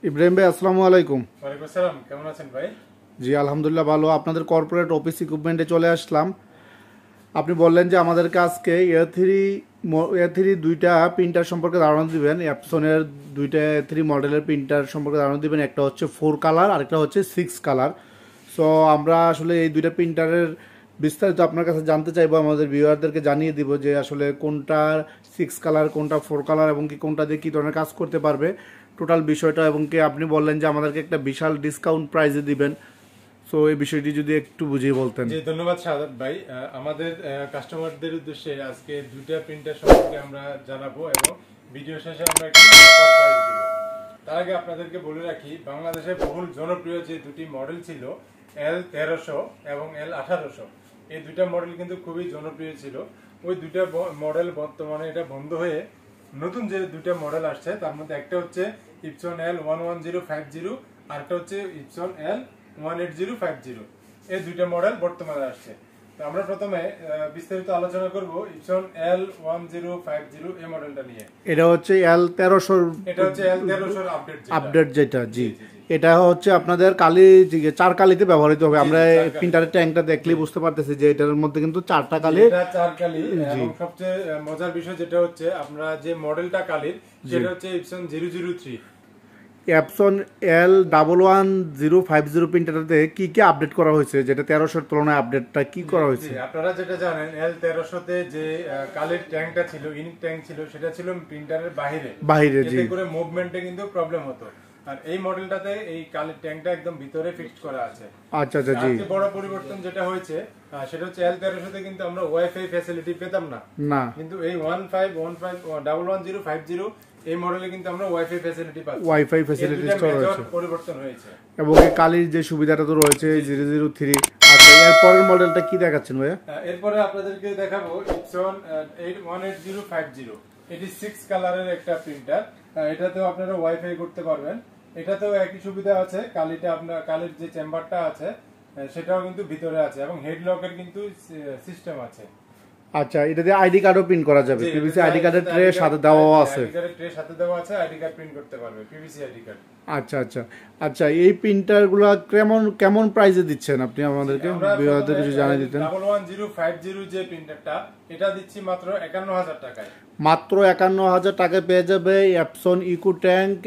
ইব্রাহিম ভাই, আসসালামু আলাইকুম। ওয়ালাইকুম আসসালাম। কেমন আছেন ভাই? জি আলহামদুলিল্লাহ ভালো। আপনাদের কর্পোরেট অফিস ইকুইপমেন্টে চলে আসলাম। আপনি বললেন যে আমাদেরকে আজকে এ থ্রি দুইটা প্রিন্টার সম্পর্কে ধারণা দিবেন। অ্যাপসনের দুইটা এ3 মডেলের প্রিন্টার সম্পর্কে ধারণা দিবেন। একটা হচ্ছে 4 কালার, আরেকটা হচ্ছে 6 কালার। সো আমরা আসলে এই দুইটা প্রিন্টারের বিস্তারিত আপনার কাছে জানতে চাইবো, আমাদের ভিউয়ারদেরকে জানিয়ে দিব যে আসলে কোনটা 6 কালার, কোনটা 4 কালার এবং কি কোনটা দিয়ে কী ধরনের কাজ করতে পারবে, টোটাল বিষয়টা। এবং কি আপনি বললেন যে আমাদেরকে একটা বিশাল ডিসকাউন্ট প্রাইজে দিবেন। সো এই বিষয়টি যদি একটু বুঝিয়ে বলতেন। জি ধন্যবাদ শাহাদাত ভাই। আমাদের কাস্টমারদের উদ্দেশ্যে আজকে দুইটা প্রিন্টার সম্পর্কে আমরা জানাবো এবং ভিডিও শেষে আমরা একটা সারপ্রাইজ দিব। তার আগে আপনাদেরকে বলে রাখি, বাংলাদেশে বহুল জনপ্রিয় যে দুটি মডেল ছিল L1300 এবং L1800, এই দুইটা মডেল কিন্তু খুবই জনপ্রিয় ছিল। ওই দুইটা মডেল বর্তমানে এটা বন্ধ হয়ে নতুন যে দুইটা মডেল আসছে তার মধ্যে একটা হচ্ছে ইপসন L11050 আর একটা হচ্ছে ইপসন L18050। এই দুইটা মডেল বর্তমানে আসছে। তো আমরা প্রথমে বিস্তারিত আলোচনা করব ইপসন L1050 এই মডেলটা নিয়ে। এটা হচ্ছে L1300, এটা হচ্ছে L1300 আপডেট যেটা। জি, এটা হচ্ছে আপনাদের কালি 4 কালিতে ব্যবহৃত হবে। আমরা প্রিন্টারের ট্যাঙ্কটা দেখলেই বুঝতে পারতেছি যে এটার মধ্যে কিন্তু 4টা কালি। এটা 4 কালি। এবং সবচেয়ে মজার বিষয় যেটা হচ্ছে, আমরা যে মডেলটা কালির সেটা হচ্ছে ইপসন 003। অ্যাপসন L11050 প্রিন্টারতে কি কি আপডেট করা হয়েছে, যেটা 1300 তুলনায় আপডেটটা কি করা হয়েছে? আপনারা যেটা জানেন, L1300 তে যে কালির ট্যাঙ্কটা ছিল, ইনিক ট্যাঙ্ক ছিল, সেটা ছিল প্রিন্টারের বাইরে। এতে করে মুভমেন্টে কিন্তু প্রবলেম হতো। আর এই মডেলটাতে এই কালির ট্যাঙ্কটা একদম ভিতরে ফিক্সড করা আছে। আচ্ছা আচ্ছা। জি, সবচেয়ে বড় পরিবর্তন যেটা হয়েছে সেটা হচ্ছে L1300 তে কিন্তু আমরা ওয়াইফাই ফ্যাসিলিটি পেতাম না। কিন্তু এই 11050 এই মডেলে কিন্তু আমরা ওয়াইফাই ফ্যাসিলিটি পাচ্ছি। ওয়াইফাই ফ্যাসিলিটি রয়েছে, পরিবর্তন হয়েছে। এবং এই কালির যে সুবিধাটা তো রয়েছে 003। আচ্ছা, এর পরের মডেলটা কি দেখাচ্ছেন ভাইয়া? এরপরে আপনাদেরকে দেখাবো ইপসন 18050। এটি 6 কালারের একটা প্রিন্টার। এটাতেও আপনারা ওয়াইফাই করতে পারবেন। এটাতেও একই সুবিধা আছে, কালিটা আপনার কালির যে চেম্বারটা আছে সেটাও কিন্তু ভিতরে আছে এবং হেডলকের কিন্তু সিস্টেম আছে। আচ্ছা, এটা দিয়ে আইডি কার্ডও প্রিন্ট করা যাবে। পিভিসি আইডি কার্ডের ট্রে সাথে দেওয়া আছে। আইডি কার্ডের ট্রে সাথে দেওয়া আছে, আইডি কার্ড প্রিন্ট করতে পারবে, পিভিসি আইডি কার্ড। আচ্ছা আচ্ছা আচ্ছা। এই প্রিন্টারগুলো কেমন প্রাইসে দিচ্ছেন আপনি আমাদেরকে, ভিউয়ারদের কিছু জানিয়ে দিতেন? 11050 যে প্রিন্টারটা, এটা দিচ্ছি মাত্র 51000 টাকায়। মাত্র 51000 টাকায় পেয়ে যাবে অ্যাপসন ইকোট্যাঙ্ক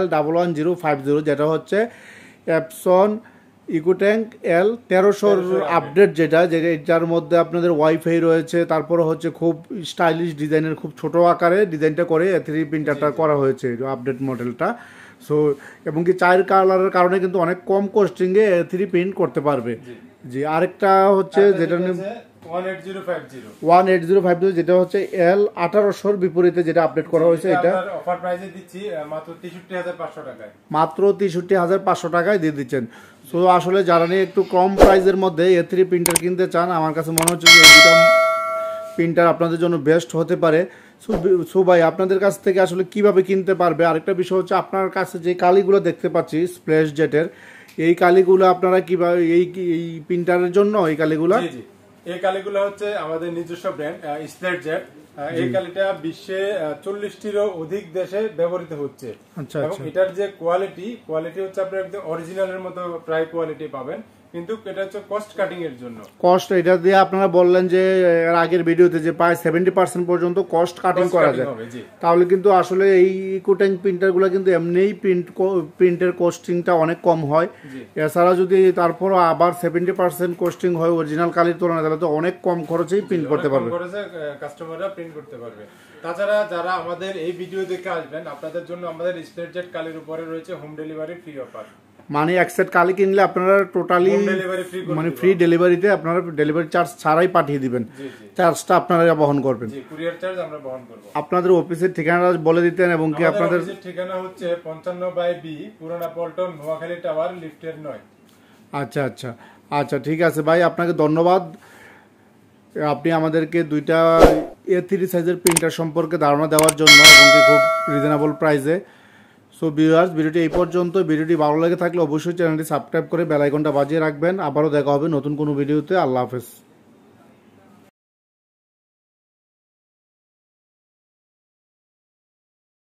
L11050, যেটা হচ্ছে অ্যাপসন ইকোট্যাঙ্ক L1300 আপডেট, যেটার মধ্যে আপনাদের ওয়াইফাই রয়েছে। তারপরে হচ্ছে খুব স্টাইলিশ ডিজাইনের, খুব ছোট আকারে ডিজাইনটা করে এ3 প্রিন্টারটা করা হয়েছে আপডেট মডেলটা। সো এবং কি 4 কালারের কারণে কিন্তু অনেক কম কস্টিংয়ে এ3 প্রিন্ট করতে পারবে। জি, আরেকটা হচ্ছে যেটা 18050, যেটা হচ্ছে L1800 বিপরীতে যেটা আপডেট করা হয়েছে। এটা অফার প্রাইসে দিচ্ছি মাত্র 63500 টাকায়। মাত্র 63500 টাকায় দিয়ে দিচ্ছেন। সো আসলে যারা নিয়ে একটু কম প্রাইসের মধ্যে এ3 প্রিন্টার কিনতে চান, আমার কাছে মনে হচ্ছে যে এই দুটো প্রিন্টার আপনাদের জন্য বেস্ট হতে পারে। সো ভাই, আপনাদের কাছ থেকে আসলে কিভাবে কিনতে পারবে? আরেকটা বিষয় হচ্ছে, আপনার কাছে যে কালিগুলো দেখতে পাচ্ছি স্প্ল্যাশ জেটের, এই কালিগুলো আপনারা কিভাবে এই প্রিন্টারের জন্য এই কালিগুলো? জি জি, এই কালিগুলো হচ্ছে আমাদের নিজস্ব ব্র্যান্ড স্প্ল্যাশ জেট। এই কালিটা বিশ্বে 40টিরও অধিক দেশে ব্যবহৃত হচ্ছে। এবং এটার যে কোয়ালিটি হচ্ছে আপনার একদম অরিজিনালের মতো প্রায় কোয়ালিটি পাবেন, কিন্তু এটা হচ্ছে কস্ট কাটিং এর জন্য। কস্ট এটা দিয়ে আপনারা বললেন যে এর আগের ভিডিওতে যে প্রায় 70% পর্যন্ত কস্ট কাটিং করা যায়। তাহলে কিন্তু আসলে এই ইকোট্যাঙ্ক প্রিন্টারগুলো কিন্তু এমনিই প্রিন্টের কস্টিংটা অনেক কম হয়। এছাড়া যদি তারপর আবার 70% কস্টিং হয় অরিজিনাল কালির তুলনায়, তাহলে তো অনেক কম খরচেই প্রিন্ট করতে পারবে, কাস্টমাররা প্রিন্ট করতে পারবে। তাছাড়া যারা আমাদের এই ভিডিও দেখে আসবেন, আপনাদের জন্য আমাদের স্প্ল্যাশ জেট কালির উপরে রয়েছে হোম ডেলিভারি ফ্রি অফার। মানে এক সেট কালি কিনলে আপনারা টোটালি মানে ফ্রি ডেলিভারিতে আপনারা ডেলিভারি চার্জ ছাড়াই পাঠিয়ে দিবেন। চার্জটা আপনারা বহন করবেন। কুরিয়ার চার্জ আমরা বহন করব। আপনাদের অফিসের ঠিকানা বলে দিতেন এবং কি আপনাদের অফিসের ঠিকানা হচ্ছে 55/B পুরানা পল্টন, নোয়াখালী টাওয়ার, লিফটের 9। আচ্ছা আচ্ছা আচ্ছা, ঠিক আছে ভাই, আপনাকে ধন্যবাদ। আপনি আমাদেরকে দুইটা A3 সাইজের প্রিন্টার সম্পর্কে ধারণা দেওয়ার জন্য, এবং কি খুব রিজনেবল প্রাইসে। সো ভিউয়ার্স, ভিডিওটি এই পর্যন্ত। ভিডিওটি ভালো লেগে থাকলে অবশ্যই চ্যানেলটি সাবস্ক্রাইব করে বেল আইকনটা বাজিয়ে রাখবেন। আবারও দেখা হবে নতুন কোনো ভিডিওতে। আল্লাহ হাফেজ।